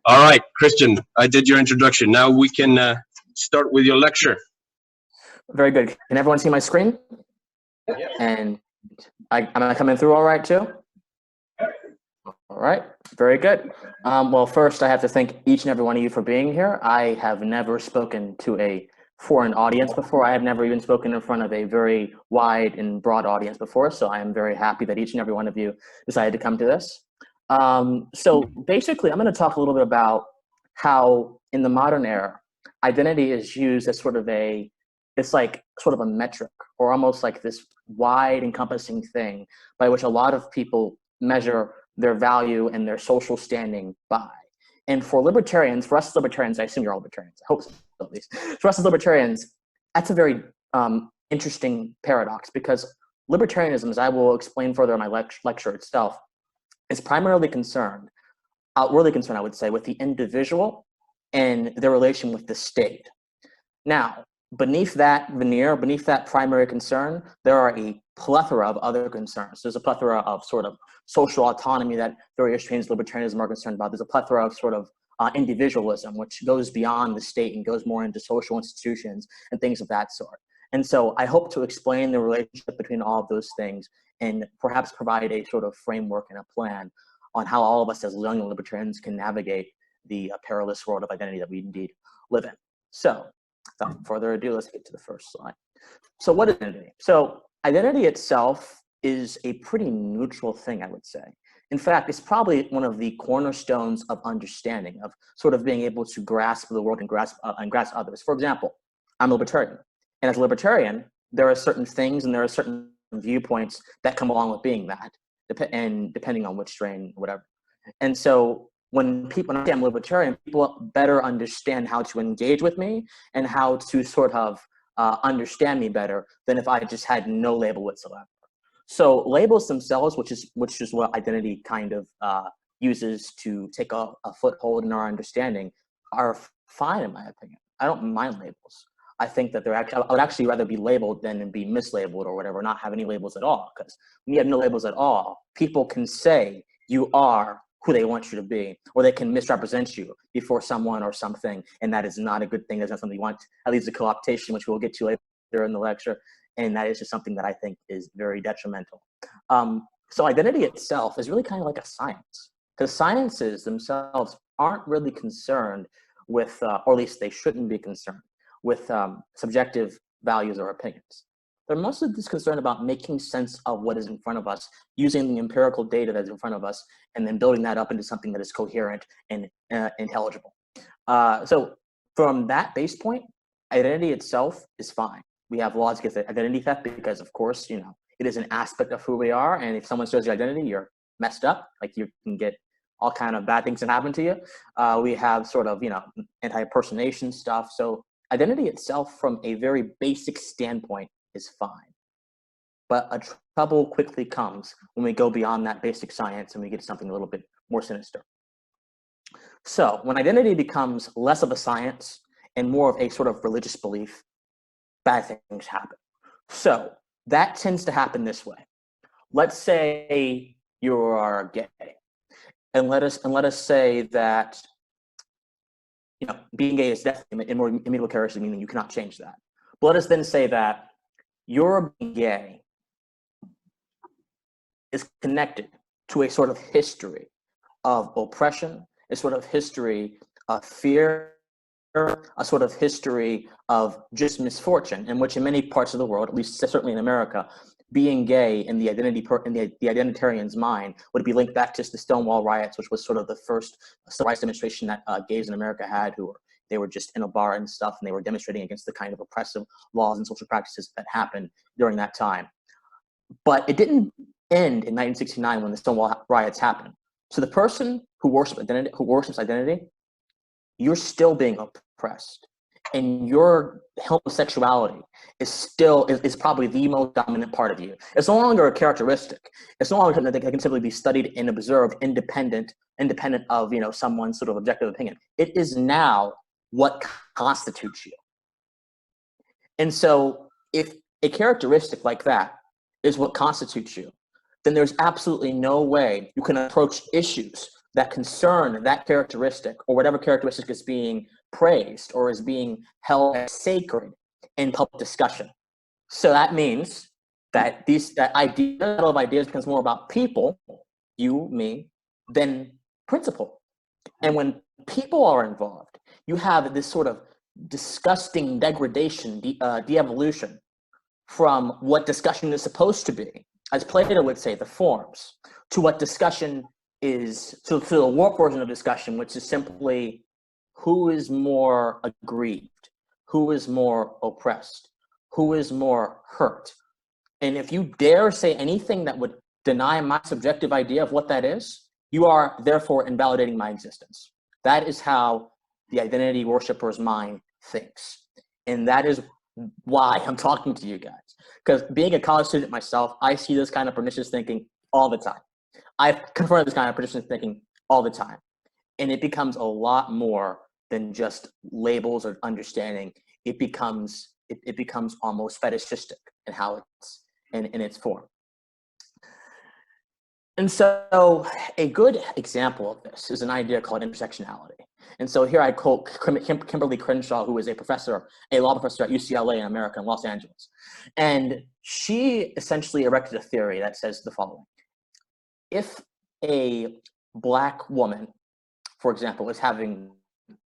All right, Christian, I did your introduction. Now we can start with your lecture. Very good. Can everyone see my screen? Yeah. And am I coming through all right too? All right, very good. Well, first I have to thank each and every one of you for being here. I have never spoken to a foreign audience before. I have never even spoken in front of a very wide and broad audience before, so I am very happy that each and every one of you decided to come to this. So basically, I'm going to talk a little bit about how in the modern era, identity is used as sort of a, it's like sort of a metric, or almost like this wide encompassing thing by which a lot of people measure their value and their social standing by. And for libertarians, for us as libertarians, I assume you're all libertarians, I hope so at least. For us as libertarians, that's a very interesting paradox, because libertarianism, as I will explain further in my lecture itself, is primarily concerned, outwardly concerned, I would say, with the individual and their relation with the state. Now, beneath that veneer, beneath that primary concern, there are a plethora of other concerns. There's a plethora of sort of social autonomy that various strains of libertarianism are concerned about. There's a plethora of sort of individualism, which goes beyond the state and goes more into social institutions and things of that sort. And so I hope to explain the relationship between all of those things and perhaps provide a sort of framework and a plan on how all of us as young libertarians can navigate the perilous world of identity that we indeed live in. So without further ado, let's get to the first slide. So what is identity? So identity itself is a pretty neutral thing, I would say. In fact, it's probably one of the cornerstones of understanding, of sort of being able to grasp the world and grasp others. For example, I'm a libertarian. And as a libertarian, there are certain things and there are certain viewpoints that come along with being that, and depending on which strain, whatever. And so when I say I'm libertarian, people better understand how to engage with me and how to sort of understand me better than if I just had no label whatsoever. So labels themselves, which is what identity kind of uses to take a foothold in our understanding, are fine in my opinion. I don't mind labels. I think that I would actually rather be labeled than be mislabeled or whatever, not have any labels at all. Because when you have no labels at all, people can say you are who they want you to be, or they can misrepresent you before someone or something, and that is not a good thing. That's not something you want. That leads to co-optation, which we'll get to later in the lecture, and that is just something that I think is very detrimental. So identity itself is really kind of like a science, because sciences themselves aren't really concerned with, or at least they shouldn't be concerned with subjective values or opinions. They're mostly just concerned about making sense of what is in front of us, using the empirical data that's in front of us, and then building that up into something that is coherent and intelligible. So from that base point, identity itself is fine. We have laws against identity theft because, of course, you know, it is an aspect of who we are, and if someone shows your identity, you're messed up. Like, you can get all kind of bad things that happen to you. We have sort of, you know, anti-impersonation stuff. So identity itself, from a very basic standpoint, is fine. But a trouble quickly comes when we go beyond that basic science and we get to something a little bit more sinister. So when identity becomes less of a science and more of a sort of religious belief, bad things happen. So that tends to happen this way. Let's say you are gay, and let us say that, you know, being gay is definitely immutable characteristic, meaning you cannot change that. But let us then say that your being gay is connected to a sort of history of oppression, a sort of history of fear, a sort of history of just misfortune, in which in many parts of the world, at least certainly in America, being gay in the identitarian's mind would be linked back to the Stonewall riots, which was sort of the first civil rights demonstration that gays in America had, they were just in a bar and stuff, and they were demonstrating against the kind of oppressive laws and social practices that happened during that time. But it didn't end in 1969 when the Stonewall riots happened. So the person who worships identity, you're still being oppressed. And your homosexuality is probably the most dominant part of you. It's no longer a characteristic. It's no longer something that can simply be studied and observed independent of someone's sort of objective opinion. It is now what constitutes you. And so if a characteristic like that is what constitutes you, then there's absolutely no way you can approach issues that concern that characteristic or whatever characteristic is being praised or is being held as sacred in public discussion. So that means that that of ideas becomes more about people, you, me, than principle. And when people are involved, you have this sort of disgusting degradation, de-evolution from what discussion is supposed to be, as Plato would say, the forms, to what discussion is, to the warped version of discussion, which is simply who is more aggrieved, who is more oppressed, who is more hurt. And if you dare say anything that would deny my subjective idea of what that is, you are therefore invalidating my existence. That is how the identity worshiper's mind thinks. And that is why I'm talking to you guys. Because being a college student myself, I see this kind of pernicious thinking all the time. I've confronted this kind of pernicious thinking all the time. And it becomes a lot more than just labels or understanding. It becomes almost fetishistic in how it's in its form. And so a good example of this is an idea called intersectionality. And so here I quote Kimberly Crenshaw, who is a law professor at UCLA in America, in Los Angeles. And she essentially erected a theory that says the following. If a Black woman, for example, is having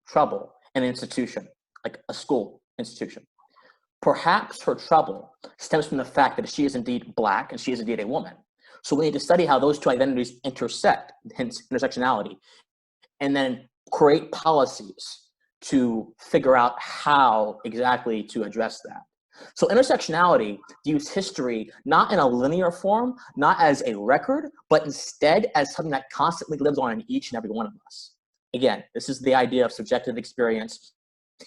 trouble in an institution, like a school institution, perhaps her trouble stems from the fact that she is indeed Black and she is indeed a woman. So we need to study how those two identities intersect, hence intersectionality, and then create policies to figure out how exactly to address that. So intersectionality views history not in a linear form, not as a record, but instead as something that constantly lives on in each and every one of us. Again, this is the idea of subjective experience.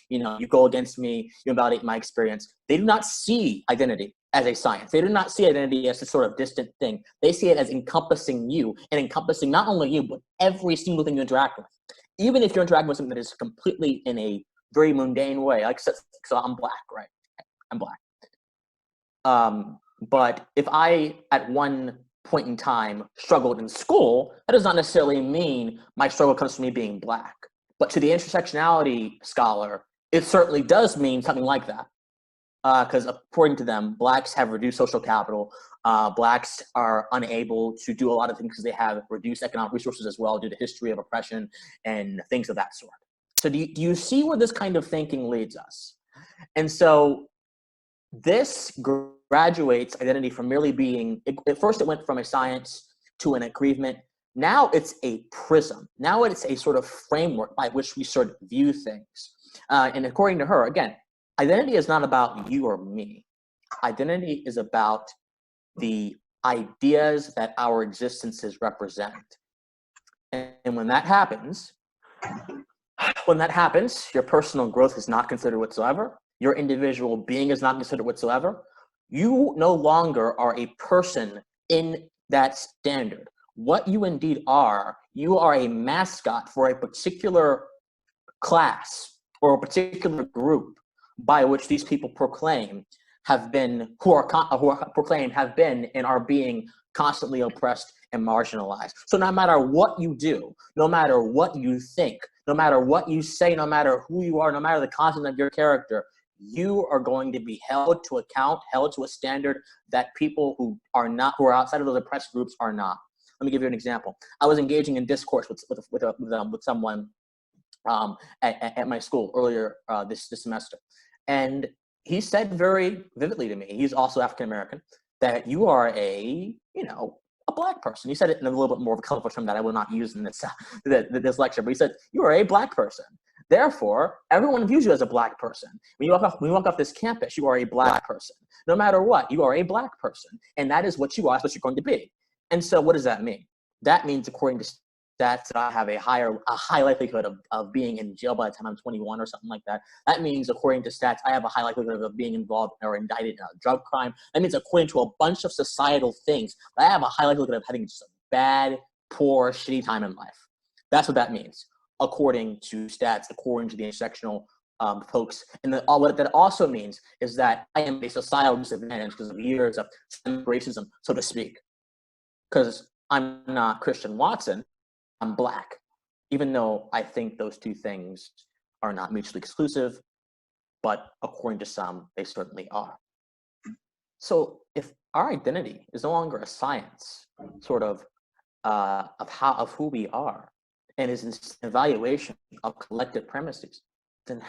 You go against me, you invalidate my experience. They do not see identity as a science. They do not see identity as a sort of distant thing. They see it as encompassing you and encompassing not only you, but every single thing you interact with. Even if you're interacting with something that is completely in a very mundane way, like, so I'm Black, right? I'm Black. But if I, at one point in time, struggled in school, that does not necessarily mean my struggle comes from me being Black. But to the intersectionality scholar, it certainly does mean something like that. Because according to them, Blacks have reduced social capital. Blacks are unable to do a lot of things because they have reduced economic resources as well due to history of oppression and things of that sort. So do you see where this kind of thinking leads us? And so this graduates identity from merely being, at first it went from a science to an aggrievement. Now it's a prism. Now it's a sort of framework by which we sort of view things. And according to her, again, identity is not about you or me. Identity is about the ideas that our existences represent. And when that happens, your personal growth is not considered whatsoever. Your individual being is not considered whatsoever. You no longer are a person in that standard. What you indeed are, you are a mascot for a particular class or a particular group by which these people proclaim have been, who are proclaimed have been and are being constantly oppressed and marginalized. So no matter what you do, no matter what you think, no matter what you say, no matter who you are, no matter the content of your character, you are going to be held to account, held to a standard that people who are outside of those oppressed groups are not. Let me give you an example. I was engaging in discourse with someone at my school earlier this semester, and he said very vividly to me, he's also African American, that you are a Black person. He said it in a little bit more of a colorful term that I will not use in this lecture, but he said, you are a Black person. Therefore, everyone views you as a Black person. When you walk off this campus, you are a Black person. No matter what, you are a Black person. And that is what you are, that's what you're going to be. And so what does that mean? That means, according to stats that I have a high likelihood of being in jail by the time I'm 21 or something like that. That means, according to stats, I have a high likelihood of being involved or indicted in a drug crime. That means, according to a bunch of societal things, I have a high likelihood of having just a bad, poor, shitty time in life. That's what that means, according to stats, according to the intersectional folks. And what that also means is that I am a societal disadvantage because of years of racism, so to speak. Because I'm not Christian Watson, I'm Black, even though I think those two things are not mutually exclusive, but according to some, they certainly are. So if our identity is no longer a science, sort of who we are, and is an evaluation of collective premises, then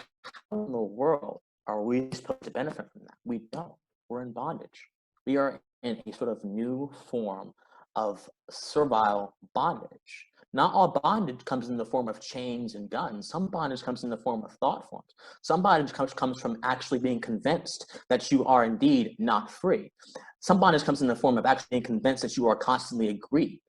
how in the world are we supposed to benefit from that? We don't. We're in bondage. We are in a sort of new form of servile bondage. Not all bondage comes in the form of chains and guns. Some bondage comes in the form of thought forms. Some bondage comes from actually being convinced that you are indeed not free. Some bondage comes in the form of actually being convinced that you are constantly aggrieved.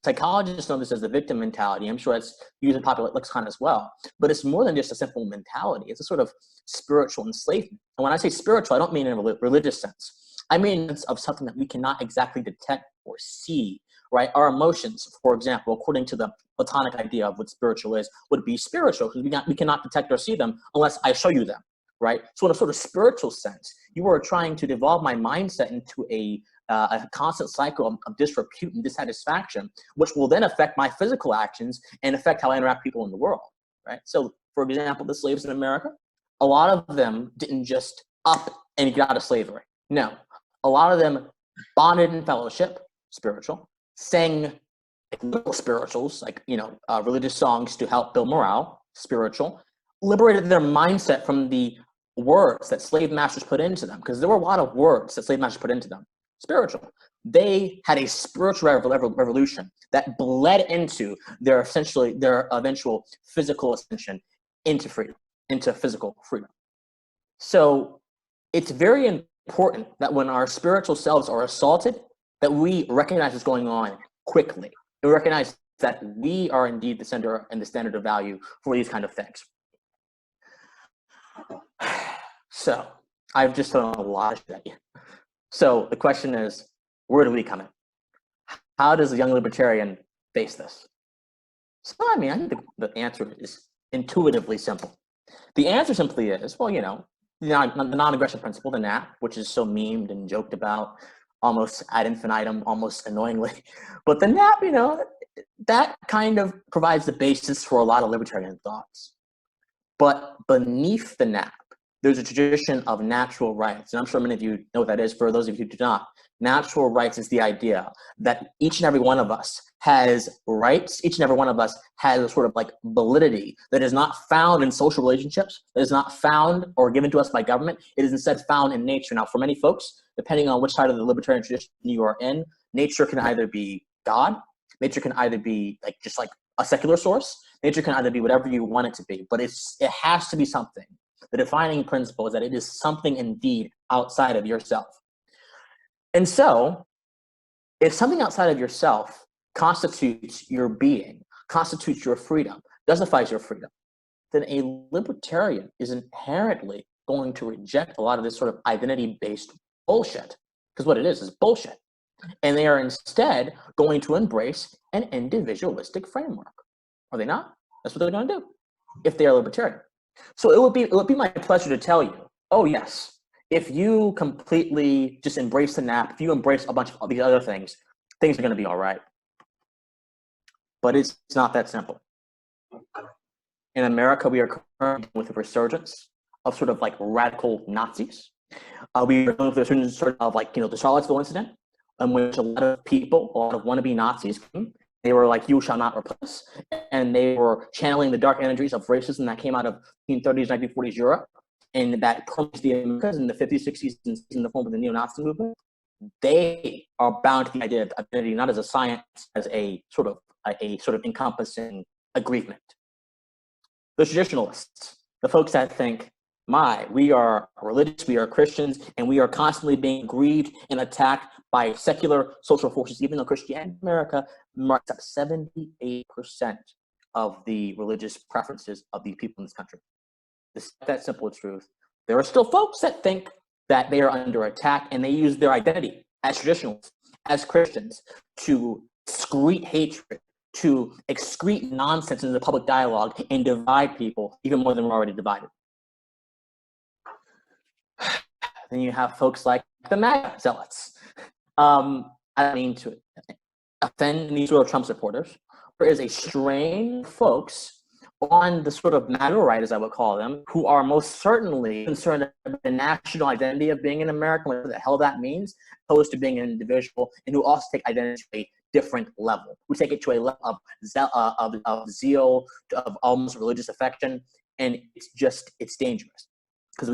Psychologists know this as the victim mentality. I'm sure it's used in popular lexicon as well. But it's more than just a simple mentality. It's a sort of spiritual enslavement. And when I say spiritual, I don't mean in a religious sense. I mean of something that we cannot exactly detect or see, right? Our emotions, for example, according to the Platonic idea of what spiritual is, would be spiritual because we cannot detect or see them unless I show you them, right? So in a sort of spiritual sense, you are trying to devolve my mindset into a constant cycle of disrepute and dissatisfaction, which will then affect my physical actions and affect how I interact with people in the world, right? So, for example, the slaves in America, a lot of them didn't just up and get out of slavery. No, a lot of them bonded in fellowship, spiritual, sang little spirituals, like, religious songs to help build morale, spiritual, liberated their mindset from the words that slave masters put into them, because there were a lot of words that slave masters put into them. Spiritual. They had a spiritual revolution that bled into their eventual physical ascension into freedom, into physical freedom. So it's very important that when our spiritual selves are assaulted, that we recognize what's going on quickly. And recognize that we are indeed the center and the standard of value for these kind of things. So I've just thrown a lot of shit at you. So the question is, where do we come in? How does a young libertarian face this? So, I think the answer is intuitively simple. The answer simply is, well, the non-aggression principle, the NAP, which is so memed and joked about almost ad infinitum, almost annoyingly. But the NAP, that kind of provides the basis for a lot of libertarian thoughts. But beneath the NAP, there's a tradition of natural rights. And I'm sure many of you know what that is. For those of you who do not, natural rights is the idea that each and every one of us has rights. Each and every one of us has a sort of like validity that is not found in social relationships, that is not found or given to us by government. It is instead found in nature. Now, for many folks, depending on which side of the libertarian tradition you are in, nature can either be God, nature can either be just like a secular source, nature can either be whatever you want it to be, but it has to be something. The defining principle is that it is something indeed outside of yourself. And so, if something outside of yourself constitutes your being, constitutes your freedom, justifies your freedom, then a libertarian is inherently going to reject a lot of this sort of identity-based bullshit. Because what it is bullshit. And they are instead going to embrace an individualistic framework. Are they not? That's what they're going to do if they are libertarian. So it would be my pleasure to tell you, oh yes, if you completely just embrace the NAP, if you embrace a bunch of these other things are going to be all right. But it's not that simple. In America, we are currently with a resurgence of sort of like radical Nazis. We are going through a resurgence of the Charlottesville incident, in which a lot of people, a lot of wannabe Nazis came. They were like, you shall not replace. And they were channeling the dark energies of racism that came out of 1930s, 1940s Europe, and that permeates the Americas in the 50s, 60s, and in the form of the neo-Nazi movement. They are bound to the idea of identity not as a science, as a sort of encompassing aggrievement. The traditionalists, the folks that think, we are religious, we are Christians, and we are constantly being aggrieved and attacked by secular social forces, even though Christianity in America marks up 78% of the religious preferences of the people in this country. Despite that simple truth, there are still folks that think that they are under attack, and they use their identity as traditionalists, as Christians, to excrete hatred, to excrete nonsense in the public dialogue and divide people even more than we're already divided. Then you have folks like the MAGA zealots. I don't mean to offend these sort of Trump supporters. There is a strain of folks on the sort of MAGA right, as I would call them, who are most certainly concerned about the national identity of being an American, whatever the hell that means, opposed to being an individual, and who also take identity to a different level, who take it to a level of zeal, of almost religious affection, and it's dangerous. Because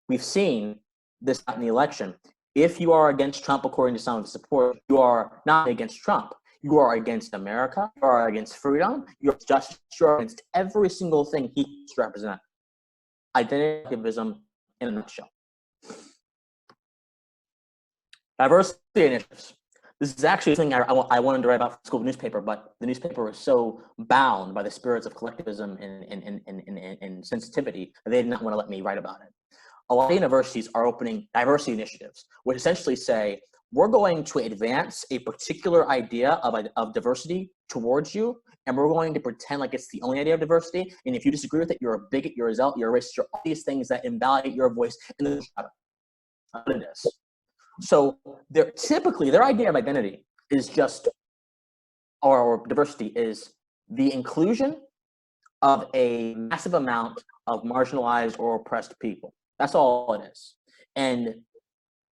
we've seen this in the election. If you are against Trump, according to some of the support, you are not against Trump. You are against America. You are against freedom. You're against every single thing he represents. Identity activism in a nutshell. Diversity initiatives. This is actually something I wanted to write about for the school newspaper, but the newspaper was so bound by the spirits of collectivism and sensitivity that they did not want to let me write about it. A lot of universities are opening diversity initiatives, which essentially say, we're going to advance a particular idea of diversity towards you, and we're going to pretend like it's the only idea of diversity. And if you disagree with it, you're a bigot, you're a zealot, you're a racist, you're all these things that invalidate your voice in the shadow. What it is. So typically their idea of identity is just, or diversity is the inclusion of a massive amount of marginalized or oppressed people. That's all it is. And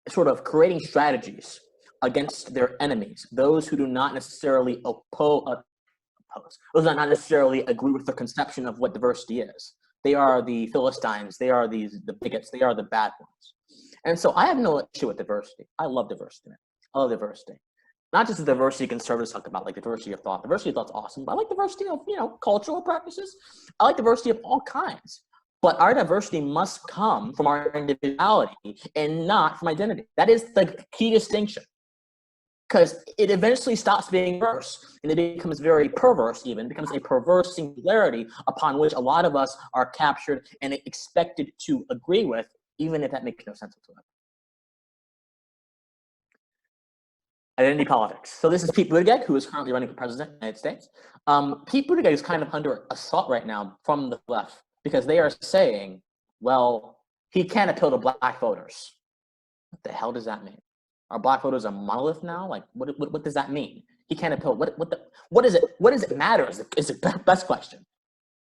sort of creating strategies against their enemies, those who do not necessarily those who do not necessarily agree with the conception of what diversity is. They are the Philistines, they are the bigots, they are the bad ones. And so I have no issue with diversity. I love diversity. I love diversity. Not just the diversity conservatives talk about, like diversity of thought. Diversity of thought's awesome, but I like diversity of, cultural practices. I like diversity of all kinds. But our diversity must come from our individuality and not from identity. That is the key distinction. Because it eventually stops being diverse, and it becomes very perverse even, becomes a perverse singularity upon which a lot of us are captured and expected to agree with, even if that makes no sense whatsoever. Identity politics. So this is Pete Buttigieg, who is currently running for president of the United States. Pete Buttigieg is kind of under assault right now from the left, because they are saying, well, he can't appeal to black voters. What the hell does that mean? Are black voters a monolith now? Like, what does that mean? He can't appeal. What does it matter? Is the best question.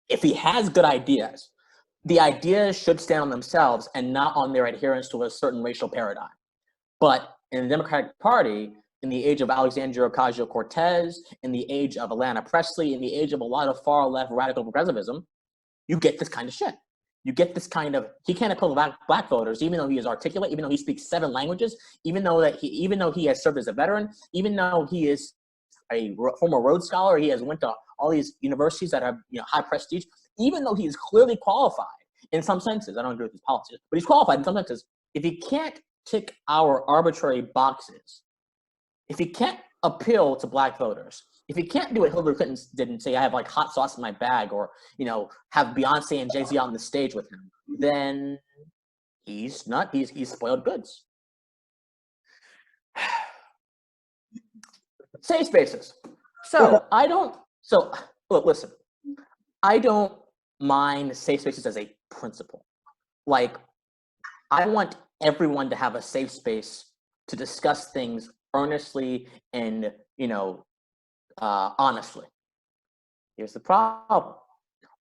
If he has good ideas, the ideas should stand on themselves and not on their adherence to a certain racial paradigm. But in the Democratic Party, in the age of Alexandria Ocasio-Cortez, in the age of Atlanta Presley, in the age of a lot of far-left radical progressivism, you get this kind of shit. You get this kind of, he can't appeal to black voters, even though he is articulate, even though he speaks 7 languages, even though he has served as a veteran, even though he is a former Rhodes Scholar, he has went to all these universities that have high prestige, even though he is clearly qualified in some senses. I don't agree with his policies, but he's qualified in some senses. If he can't tick our arbitrary boxes, if he can't appeal to black voters, if he can't do what Hillary Clinton did and say, I have like hot sauce in my bag, or, have Beyonce and Jay-Z on the stage with him, then he's spoiled goods. Safe spaces. Look, listen, I don't mind safe spaces as a principle. Like, I want everyone to have a safe space to discuss things earnestly and, honestly. Here's the problem.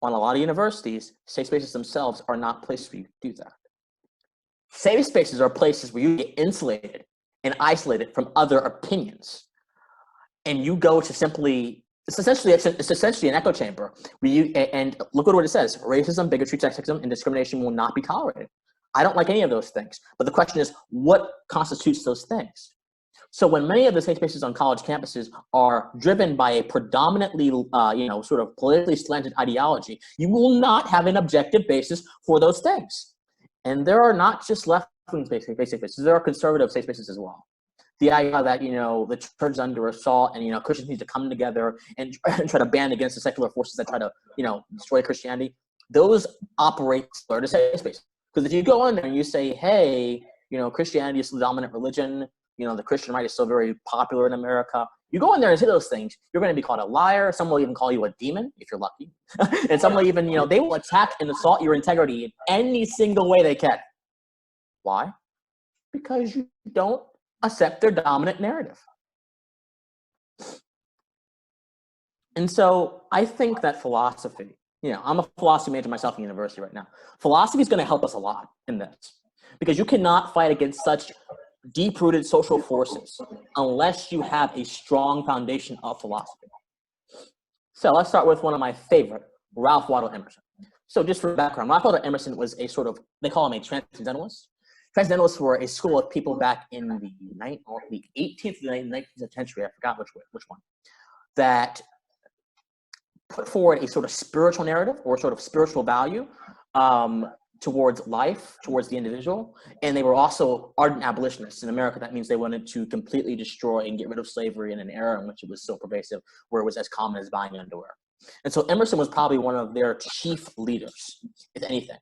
On a lot of universities, safe spaces themselves are not places where you do that. Safe spaces are places where you get insulated and isolated from other opinions. And you go to it's essentially an echo chamber where and look at what it says: racism, bigotry, sexism, and discrimination will not be tolerated. I don't like any of those things. But the question is, what constitutes those things? So when many of the safe spaces on college campuses are driven by a predominantly, sort of politically slanted ideology, you will not have an objective basis for those things. And there are not just left-wing safe spaces. There are conservative safe spaces as well. the idea that, you know, the church is under assault and, you know, Christians need to come together and try to band against the secular forces that try to, you know, destroy Christianity, those operate similar to safe space. Because if you go in there and you say, hey, you know, Christianity is the dominant religion, you know, the Christian right is still very popular in America, you go in there and say those things, you're going to be called a liar. Some will even call you a demon if you're lucky. And some will even, you know, they will attack and assault your integrity in any single way they can. Why? Because you don't accept their dominant narrative. And so I think that philosophy, you know, I'm a philosophy major myself in university right now. Philosophy is going to help us a lot in this, because you cannot fight against such deep-rooted social forces unless you have a strong foundation of philosophy. So let's start with one of my favorite, Ralph Waldo Emerson. So just for background, Ralph Waldo Emerson was a sort of, they call him a transcendentalist. Transcendentalists were a school of people back in the 18th to the 19th century, I forgot which one, that put forward a sort of spiritual narrative or sort of spiritual value towards life, towards the individual. And they were also ardent abolitionists. In America, that means they wanted to completely destroy and get rid of slavery in an era in which it was so pervasive, where it was as common as buying underwear. And so Emerson was probably one of their chief leaders, if anything.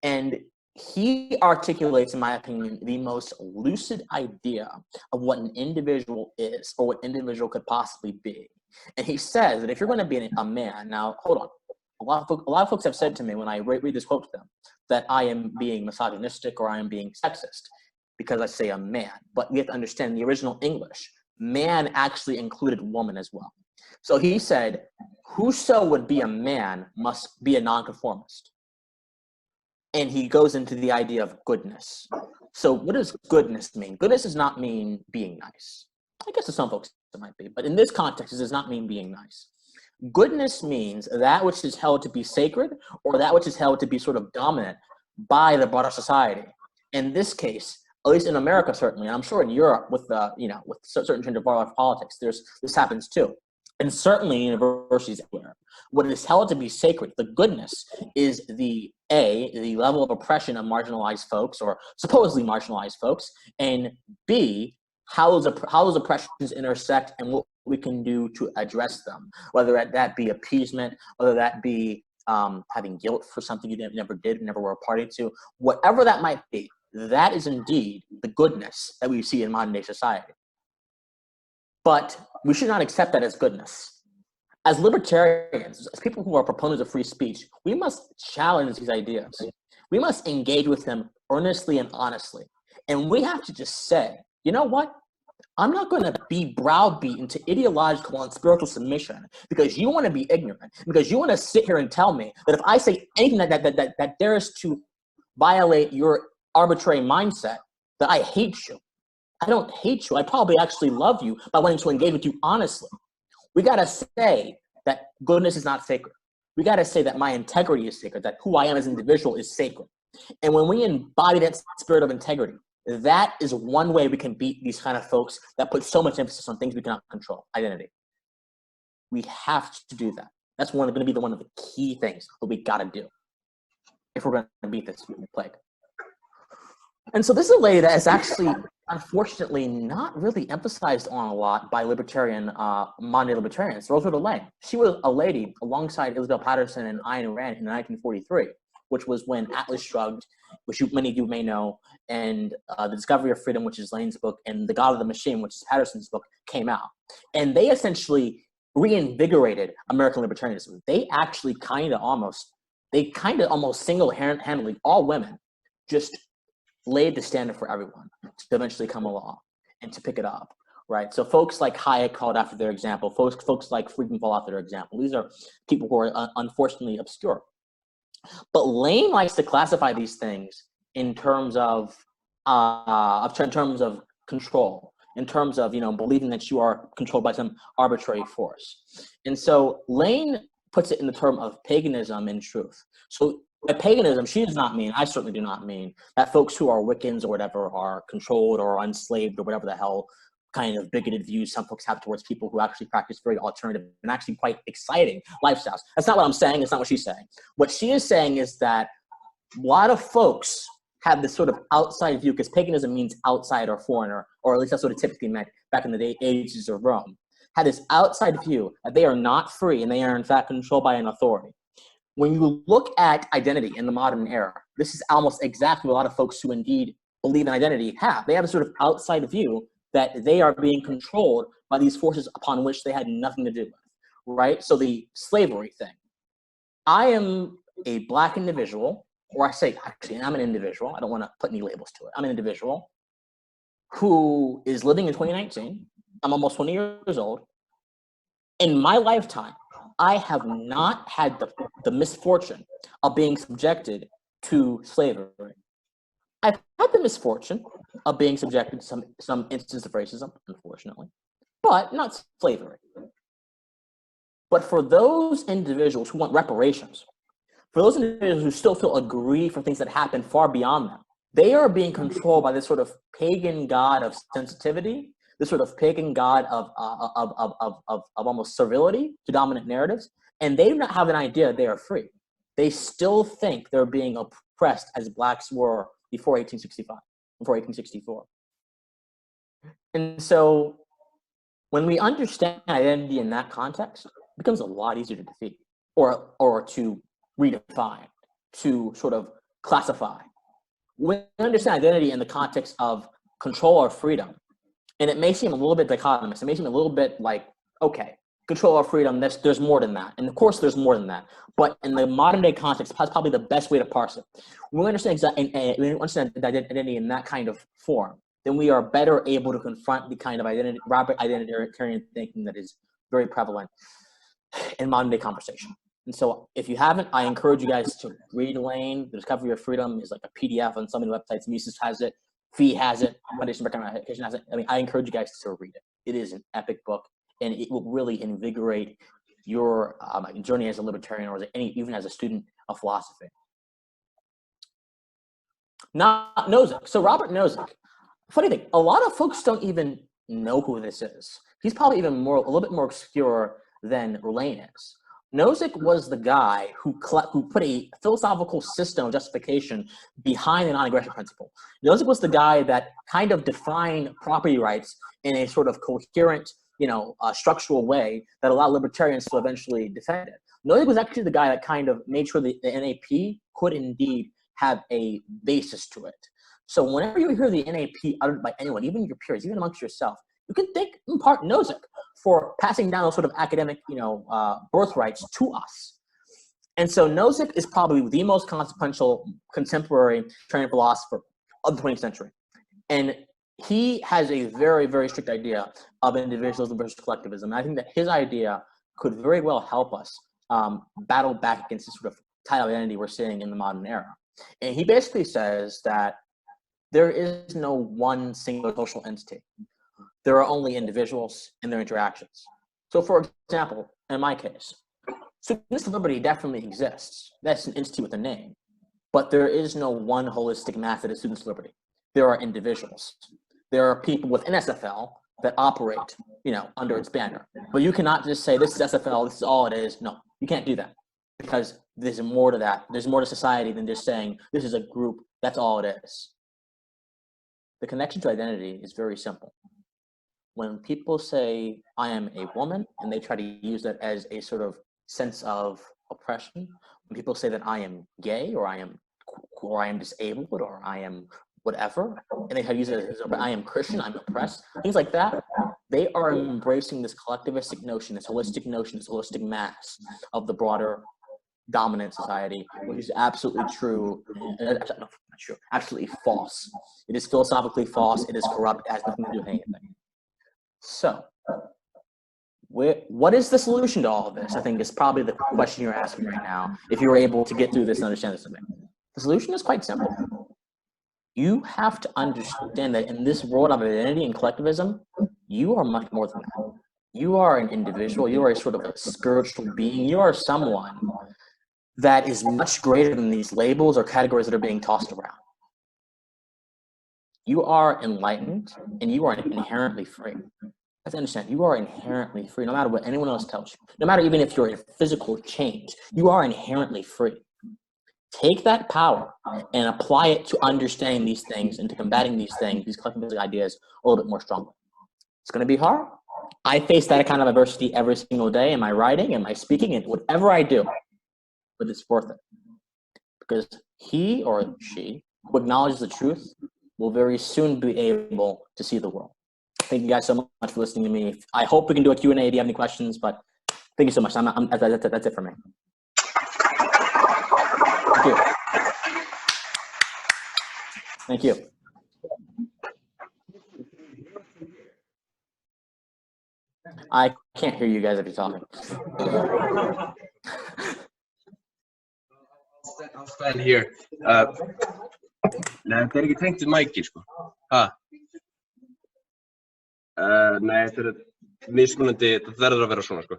And he articulates, in my opinion, the most lucid idea of what an individual is or what an individual could possibly be. And he says that if you're going to be a man, now hold on, a lot of folks have said to me when I read this quote to them that I am being misogynistic or I am being sexist because I say a man. But we have to understand the original English, man actually included woman as well. So he said, whoso would be a man must be a nonconformist. And he goes into the idea of goodness. So what does goodness mean? Goodness does not mean being nice. I guess to some folks it might be, but in this context, it does not mean being nice. Goodness means that which is held to be sacred or that which is held to be sort of dominant by the broader society. In this case, at least in America, certainly, and I'm sure in Europe with with certain gender politics, this happens too. And certainly in universities everywhere, what is held to be sacred, the goodness, is the level of oppression of marginalized folks or supposedly marginalized folks, and B, how those oppressions intersect and what we can do to address them, whether that be appeasement, whether that be having guilt for something you never did, never were a party to, whatever that might be, that is indeed the goodness that we see in modern day society. But we should not accept that as goodness. As libertarians, as people who are proponents of free speech, we must challenge these ideas. We must engage with them earnestly and honestly. And we have to just say, you know what? I'm not going to be browbeaten to ideological and spiritual submission because you want to be ignorant, because you want to sit here and tell me that if I say anything that dares to violate your arbitrary mindset, that I hate you. I don't hate you. I probably actually love you by wanting to engage with you honestly. We got to say that goodness is not sacred. We got to say that my integrity is sacred, that who I am as an individual is sacred. And when we embody that spirit of integrity, that is one way we can beat these kind of folks that put so much emphasis on things we cannot control, identity. We have to do that. That's going to be one of the key things that we got to do if we're going to beat this plague. And so this is a lady that is actually, unfortunately, not really emphasized on a lot by modern libertarians. Roosevelt Elaine. She was a lady alongside Isabel Patterson and Ayn Rand in 1943, which was when Atlas Shrugged, which many of you may know, and The Discovery of Freedom, which is Lane's book, and The God of the Machine, which is Patterson's book, came out. And they essentially reinvigorated American libertarianism. They actually kind of almost single-handedly, all women, just laid the standard for everyone to eventually come along and to pick it up, right? So folks like Hayek called after their example, folks like Friedman fall after their example. These are people who are unfortunately obscure. But Lane likes to classify these things in terms of control, in terms of believing that you are controlled by some arbitrary force. And so Lane puts it in the term of paganism and truth. So by paganism, she does not mean, I certainly do not mean, that folks who are Wiccans or whatever are controlled or enslaved or whatever the hell kind of bigoted views some folks have towards people who actually practice very alternative and actually quite exciting lifestyles. That's not what I'm saying. It's not what she's saying. What she is saying is that a lot of folks have this sort of outside view, because paganism means outside or foreigner, or at least that's what it typically meant back in the ages of Rome, had this outside view that they are not free and they are in fact controlled by an authority. When you look at identity in the modern era, this is almost exactly what a lot of folks who indeed believe in identity have. They have a sort of outside view that they are being controlled by these forces upon which they had nothing to do with, right? So the slavery thing. I am a black individual, or I say, actually, I'm an individual. I don't want to put any labels to it. I'm an individual who is living in 2019. I'm almost 20 years old. In my lifetime, I have not had the misfortune of being subjected to slavery. I've had the misfortune of being subjected to some instance of racism, unfortunately, but not slavery. But for those individuals who want reparations, for those individuals who still feel aggrieved for things that happen far beyond them, they are being controlled by this sort of pagan god of sensitivity, this sort of pagan god of almost servility to dominant narratives, and they do not have an idea they are free. They still think they're being oppressed as blacks were before 1865, before 1864. And so when we understand identity in that context, it becomes a lot easier to defeat or to redefine, to sort of classify. When we understand identity in the context of control or freedom, and it may seem a little bit dichotomous, it may seem a little bit like, okay, control or freedom, there's more than that. And of course there's more than that. But in the modern day context, that's probably the best way to parse it. When we understand identity in that kind of form, then we are better able to confront the kind of identitarian thinking that is very prevalent in modern day conversation. And so if you haven't, I encourage you guys to read Lane. The Discovery of Freedom is like a PDF on so many websites. Mises has it, Fee has it, Foundation for Economic Education has it. I mean, I encourage you guys to read it. It is an epic book, and it will really invigorate your journey as a libertarian, or even as a student of philosophy. Not Nozick. So Robert Nozick. Funny thing, a lot of folks don't even know who this is. He's probably even a little bit more obscure than Lane is. Nozick was the guy who put a philosophical system of justification behind the non-aggression principle. Nozick was the guy that kind of defined property rights in a sort of coherent, structural way that allowed libertarians to eventually defend it. Nozick was actually the guy that kind of made sure the NAP could indeed have a basis to it. So whenever you hear the NAP uttered by anyone, even your peers, even amongst yourself, you can thank in part Nozick for passing down those sort of academic, birthrights to us. And so Nozick is probably the most consequential contemporary libertarian philosopher of the 20th century. And he has a very, very strict idea of individualism versus collectivism. And I think that his idea could very well help us battle back against this sort of title identity we're seeing in the modern era. And he basically says that there is no one single social entity. There are only individuals and their interactions. So for example, in my case, students of liberty definitely exists. That's an entity with a name. But there is no one holistic mass that is students of liberty. There are individuals. There are people within SFL that operate, under its banner. But you cannot just say, this is SFL, this is all it is. No, you can't do that. Because there's more to that. There's more to society than just saying, this is a group, that's all it is. The connection to identity is very simple. When people say, I am a woman, and they try to use that as a sort of sense of oppression, when people say that I am gay, or I am disabled, or I am whatever, and they try to use it as I am Christian, I'm oppressed, things like that, they are embracing this collectivistic notion, this holistic notion, this holistic mass of the broader dominant society, which is absolutely true. No, not true, absolutely false. It is philosophically false, it is corrupt, it has nothing to do with anything. So, what is the solution to all of this? I think is probably the question you're asking right now, if you were able to get through this and understand this. The solution is quite simple. You have to understand that in this world of identity and collectivism, you are much more than that. You are an individual, you are a sort of a spiritual being, you are someone that is much greater than these labels or categories that are being tossed around. You are enlightened and you are inherently free. You have to understand, you are inherently free, no matter what anyone else tells you. No matter even if you're in physical chains, you are inherently free. take that power and apply it to understanding these things and to combating these things, these collectivistic ideas, a little bit more strongly. It's going to be hard. I face that kind of adversity every single day in my writing and my speaking and whatever I do, but it's worth it. Because he or she who acknowledges the truth will very soon be able to see the world. Thank you guys so much for listening to me. I hope we can do a Q&A if you have any questions, but thank you so much. That's it for me. Thank you. Thank you. I can't hear you guys if you're talking. I'll stand here. Nei, þetta ekki tengt við mækinn, sko. Nei, þetta mismunandi, þetta verður að vera svona, sko.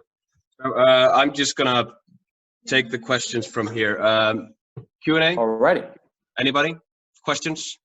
So, I'm just gonna take the questions from here. Q&A? Alrighty. Anybody? Questions?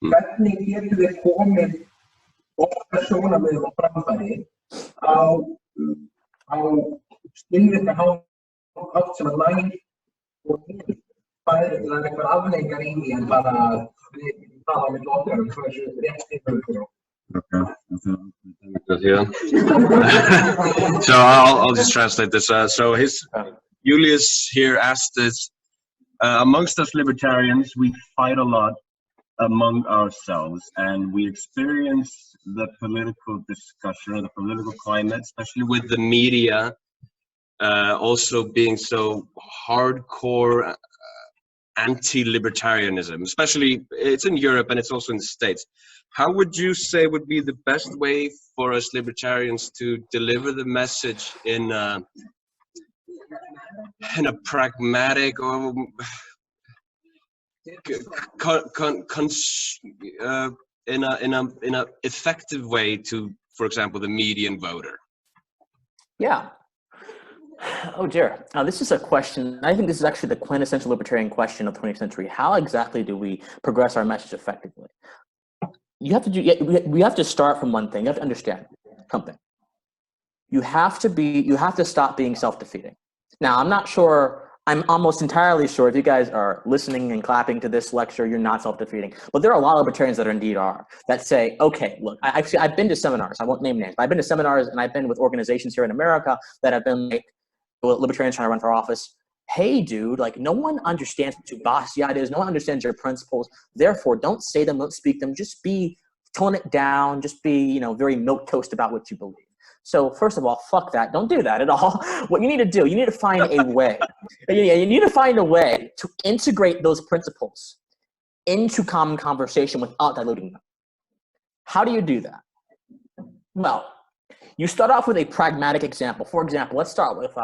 Hvernig getur við komið okkar sjónarmiðum á framfæri á skilvirkan hátt sem að nær og bæði til að eitthvað afleiðingar í því en bara við tala með okkar svo þessu rétt stíðum. So I'll just translate this. So Julius here asked us, amongst us libertarians, we fight a lot among ourselves, and we experience the political discussion or the political climate, especially with the media also being so hardcore anti-libertarianism, especially it's in Europe and it's also in the States. How would you say would be the best way for us libertarians to deliver the message in a pragmatic or in a effective way to, for example, the median voter? Yeah. Oh dear. Now this is a question. I think this is actually the quintessential libertarian question of the 20th century. How exactly do we progress our message effectively? You have to do. We have to start from one thing. You have to understand something. You have to stop being self-defeating. Now I'm not sure. I'm almost entirely sure if you guys are listening and clapping to this lecture, you're not self-defeating. But there are a lot of libertarians that indeed are, that say, okay, look, I've been to seminars. I won't name names, but I've been to seminars and I've been with organizations here in America that have been like, libertarians trying to run for office. Hey, dude, like no one understands what your bossy is. No one understands your principles. Therefore, don't say them, don't speak them. Just tone it down. Just be, very milquetoast about what you believe. So first of all, fuck that. Don't do that at all. What you need to do, you need to find a way. You need to find a way to integrate those principles into common conversation without diluting them. How do you do that? Well, you start off with a pragmatic example. For example, let's start with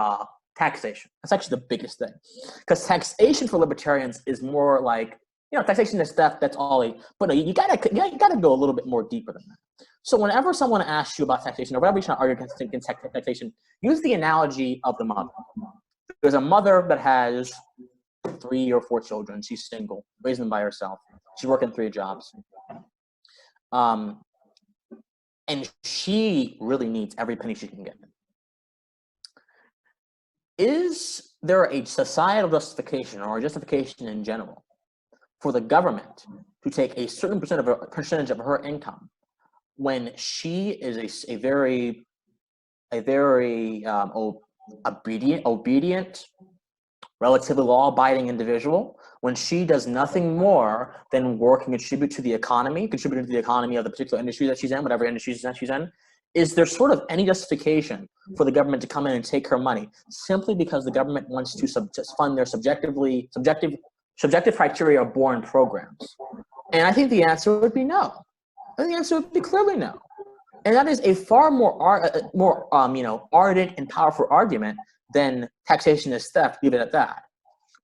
taxation. That's actually the biggest thing. Because taxation for libertarians is more like, taxation is theft, that's all. But no, you gotta go a little bit more deeper than that. So whenever someone asks you about taxation, or whenever you're trying to argue against taxation, use the analogy of the mother. There's a mother that has 3 or 4 children. She's single, raising them by herself. She's working 3 jobs. And she really needs every penny she can get. Is there a societal justification or a justification in general for the government to take a certain percentage of her income when she is a very obedient, relatively law-abiding individual, when she does nothing more than work and contribute to the economy of the particular industry that she's in, whatever industry she's in? Is there sort of any justification for the government to come in and take her money simply because the government wants to fund their subjective criteria-born programs? And I think the answer would be no. I think the answer would be clearly no. And that is a far more ardent and powerful argument than taxation is theft, leave it at that.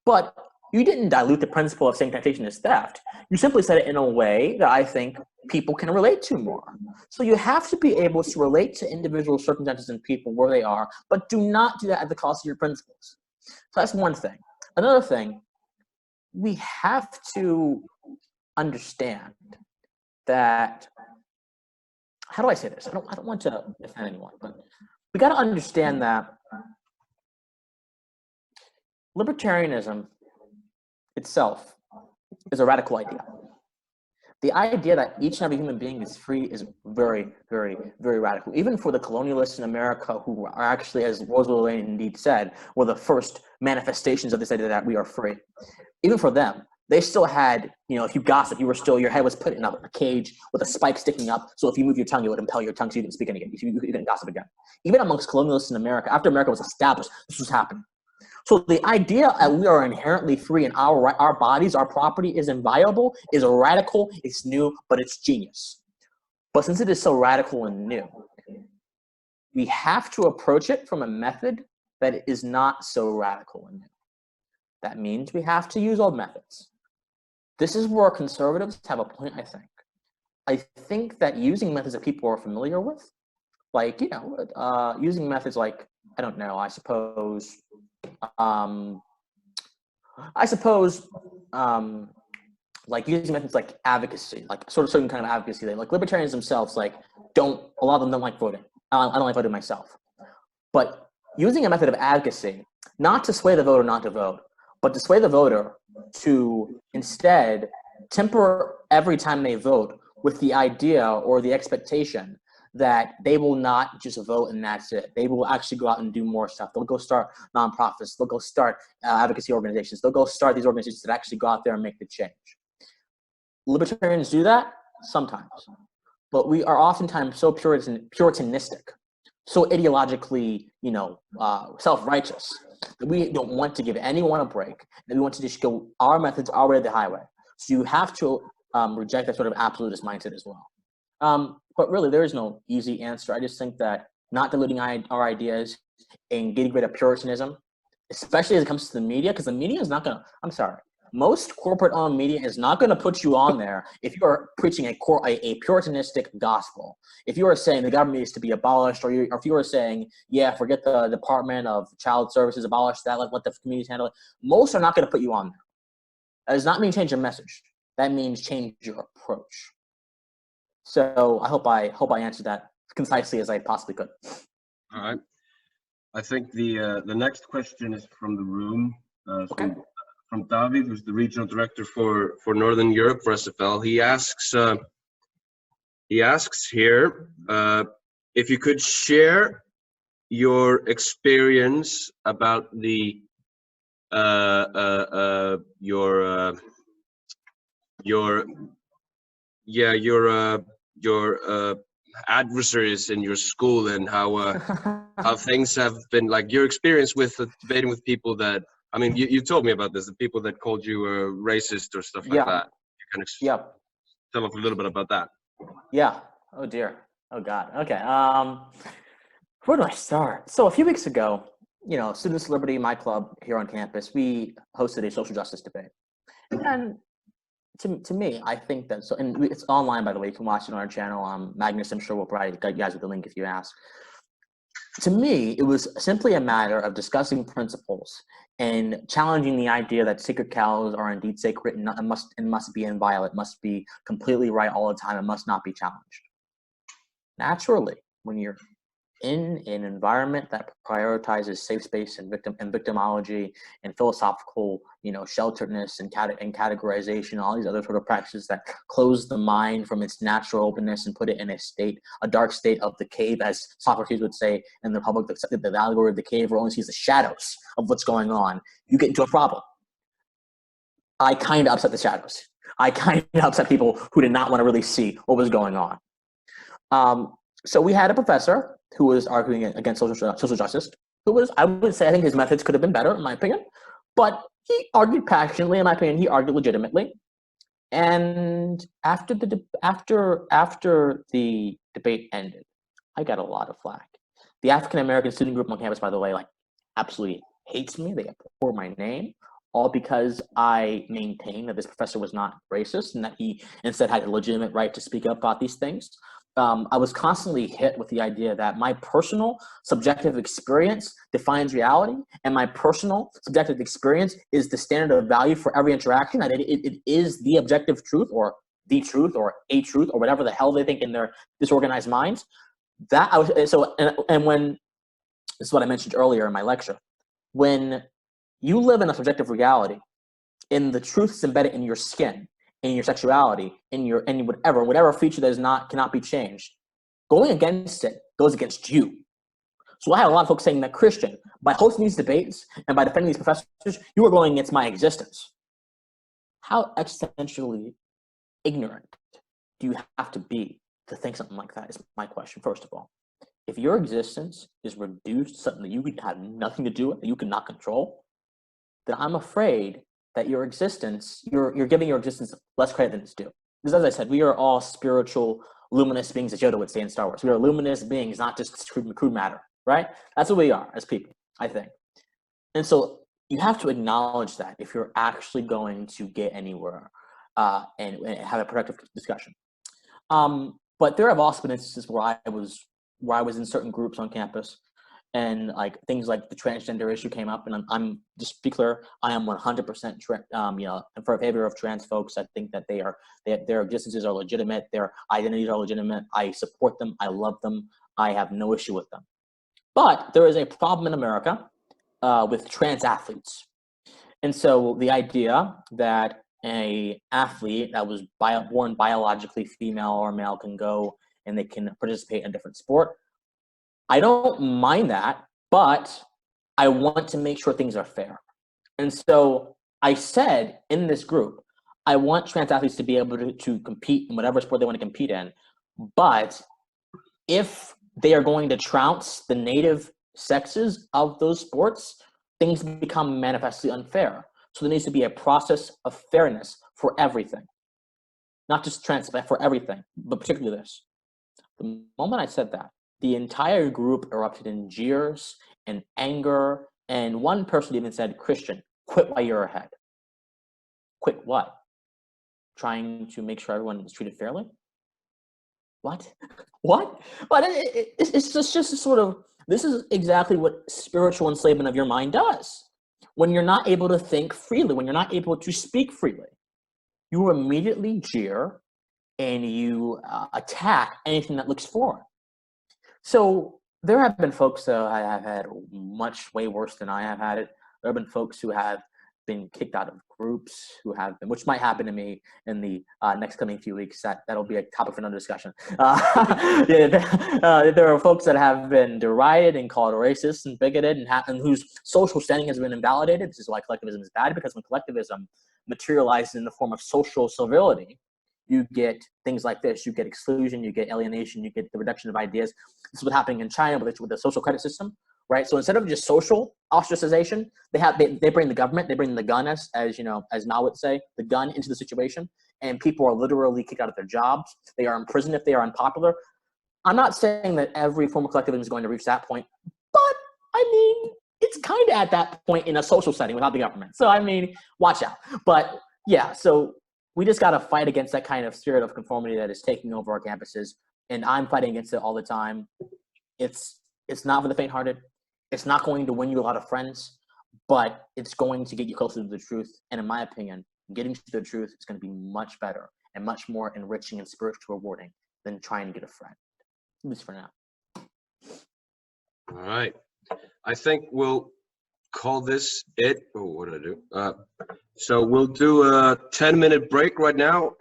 But You didn't dilute the principle of saying taxation is theft. You simply said it in a way that I think people can relate to more. So you have to be able to relate to individual circumstances and people where they are, but do not do that at the cost of your principles. So that's one thing. Another thing, we have to understand that, how do I say this? I don't want to offend anyone, but we got to understand that libertarianism itself is a radical idea. The idea that each and every human being is free is very, very, very radical. Even for the colonialists in America, who are actually, as Roosevelt indeed said, were the first manifestations of this idea that we are free. Even for them, they still had, if you gossip, your head was put in a cage with a spike sticking up. So if you move your tongue, it would impel your tongue so you didn't speak again. You didn't gossip again. Even amongst colonialists in America, after America was established, this was happening. So the idea that we are inherently free and our bodies, our property is inviolable is radical, it's new, but it's genius. But since it is so radical and new, we have to approach it from a method that is not so radical and new. That means we have to use old methods. This is where conservatives have a point, I think. I think that using methods that people are familiar with, like, using methods like, I don't know, I suppose, like using methods like advocacy, like sort of certain kind of advocacy, like libertarians themselves, like a lot of them don't like voting. I don't like voting myself. But using a method of advocacy, not to sway the voter not to vote, but to sway the voter to instead temper every time they vote with the idea or the expectation that they will not just vote and that's it. They will actually go out and do more stuff. They'll go start nonprofits. They'll go start advocacy organizations. They'll go start these organizations that actually go out there and make the change. Libertarians do that sometimes, but we are oftentimes so puritanistic, so ideologically, self-righteous, that we don't want to give anyone a break, and we want to just go our methods, our way of the highway. So you have to reject that sort of absolutist mindset as well. But really, there is no easy answer. I just think that not diluting our ideas and getting rid of puritanism, especially as it comes to the media, because the media is not going to, I'm sorry, most corporate-owned media is not going to put you on there if you are preaching a puritanistic gospel. If you are saying the government is to be abolished, or if you are saying, yeah, forget the Department of Child Services, abolish that, let the communities handle it, most are not going to put you on there. That does not mean change your message. That means change your approach. So I hope I answered that concisely as I possibly could. All right. I think the next question is from the room. From David, who's the regional director for Northern Europe for SFL. He asks here if you could share your experience about your adversaries in your school and how things have been, like your experience with debating with people that, I mean, you told me about this, the people that called you a racist or stuff like that. You can tell us a little bit about that. Yeah. Oh dear. Oh God. Okay. Where do I start? So a few weeks ago, Students Liberty, my club here on campus, we hosted a social justice debate. And to me, I think that, and it's online, by the way, you can watch it on our channel. Magnus, I'm sure, will provide you guys with the link if you ask. To me, it was simply a matter of discussing principles and challenging the idea that sacred cows are indeed sacred and must be inviolate, must be completely right all the time, and must not be challenged. Naturally, when you're in an environment that prioritizes safe space and victimology and philosophical, shelteredness and categorization, all these other sort of practices that close the mind from its natural openness and put it in a dark state of the cave, as Socrates would say in the Republic, the allegory of the cave, where only sees the shadows of what's going on, you get into a problem. I kind of upset the shadows. I kind of upset people who did not want to really see what was going on. So we had a professor who was arguing against social justice, who was, I would say, I think his methods could have been better, in my opinion, but he argued passionately, in my opinion, he argued legitimately. And after the debate ended, I got a lot of flack. The African-American student group on campus, by the way, absolutely hates me. They abhor my name. all because I maintained that this professor was not racist and that he instead had a legitimate right to speak up about these things. I was constantly hit with the idea that my personal subjective experience defines reality, and my personal subjective experience is the standard of value for every interaction, and it is the objective truth or the truth or a truth or whatever the hell they think in their disorganized minds. That I was so, and when this is what I mentioned earlier in my lecture, when you live in a subjective reality, in the truth is embedded in your skin, in your sexuality, in whatever feature that cannot be changed. Going against it goes against you. So I had a lot of folks saying that, Christian, by hosting these debates and by defending these professors, you are going against my existence. How existentially ignorant do you have to be to think something like that is my question, first of all. If your existence is reduced to something that you have nothing to do with, that you cannot control, then I'm afraid that your existence, you're giving your existence less credit than it's due. Because as I said, we are all spiritual, luminous beings, as Yoda would say in Star Wars. We are luminous beings, not just crude matter, right? That's what we are as people, I think. And so you have to acknowledge that if you're actually going to get anywhere and have a productive discussion. But there have also been instances where I was in certain groups on campus, and like things like the transgender issue came up, and I'm just to be clear, I am 100% in favor of trans folks. I think that their existences are legitimate, their identities are legitimate. I support them, I love them, I have no issue with them. But there is a problem in America with trans athletes, and so the idea that a athlete that was born biologically female or male can go and they can participate in a different sport, I don't mind that, but I want to make sure things are fair. And so I said in this group, I want trans athletes to be able to compete in whatever sport they want to compete in. But if they are going to trounce the native sexes of those sports, things become manifestly unfair. So there needs to be a process of fairness for everything. Not just trans, but for everything, but particularly this. The moment I said that, the entire group erupted in jeers and anger, and one person even said, "Christian, quit while you're ahead." Quit what? Trying to make sure everyone is treated fairly? What? What? But it's just a sort of, this is exactly what spiritual enslavement of your mind does. When you're not able to think freely, when you're not able to speak freely, you immediately jeer and you attack anything that looks foreign. So there have been folks that have had way worse than I have had it. There have been folks who have been kicked out of groups, who have been, which might happen to me in the next coming few weeks. That'll be a topic for another discussion. There are folks that have been derided and called racist and bigoted and whose social standing has been invalidated. This is why collectivism is bad, because when collectivism materializes in the form of social civility, you get things like this. You get exclusion, you get alienation, you get the reduction of ideas. This is what's happening in China with the social credit system, right? So instead of just social ostracization, they bring the government, they bring the gun, as Mao would say, the gun into the situation, and people are literally kicked out of their jobs. They are imprisoned if they are unpopular. I'm not saying that every form of collectivism is going to reach that point, but I mean, it's kind of at that point in a social setting without the government. So I mean, watch out. But yeah, so we just got to fight against that kind of spirit of conformity that is taking over our campuses, and I'm fighting against it all the time. It's not for the faint-hearted. It's not going to win you a lot of friends, but it's going to get you closer to the truth. And in my opinion, getting to the truth is going to be much better and much more enriching and spiritually rewarding than trying to get a friend, at least for now. All right. I think we'll call this it. Oh, what did I do? So we'll do a 10-minute break right now.